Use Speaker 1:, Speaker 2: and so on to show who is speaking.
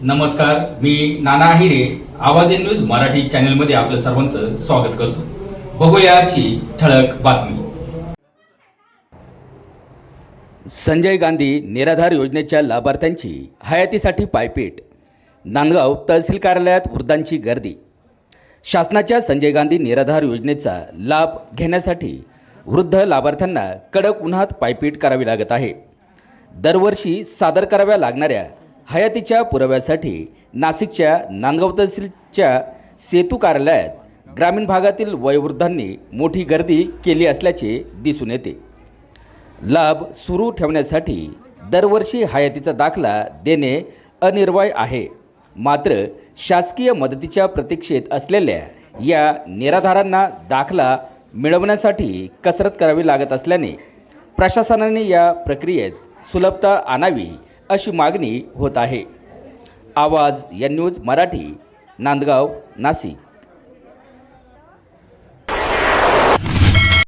Speaker 1: नमस्कार, मी नाना आहिरे. आवाज in news Marathi चॅनलमध्ये आपलं सर्वांचं स्वागत करतो. बघूया आजची ठळक बातमी.
Speaker 2: संजय गांधी निराधार योजनेच्या लाभार्थ्यांची हयातीसाठी पायपीट. नांदगाव तहसील कार्यालयात वृद्धांची गर्दी. शासनाच्या संजय गांधी निराधार योजनेचा लाभ घेण्यासाठी वृद्ध लाभार्थ्यांना कडक उन्हात पायपीट करावी लागत आहे. दरवर्षी सादर कराव्या लागणाऱ्या हयातीच्या पुराव्यासाठी नाशिकच्या नांदगाव तहसीलच्या सेतू कार्यालयात ग्रामीण भागातील वयोवृद्धांनी मोठी गर्दी केली असल्याचे दिसून येते. लाभ सुरू ठेवण्यासाठी दरवर्षी हयातीचा दाखला देणे अनिवार्य आहे. मात्र शासकीय मदतीच्या प्रतीक्षेत असलेल्या या निराधारांना दाखला मिळवण्यासाठी कसरत करावी लागत असल्याने प्रशासनाने या प्रक्रियेत सुलभता आणावी अशी मागणी होत आहे. आवाज एन न्यूज मराठी, नांदगाव, नाशिक.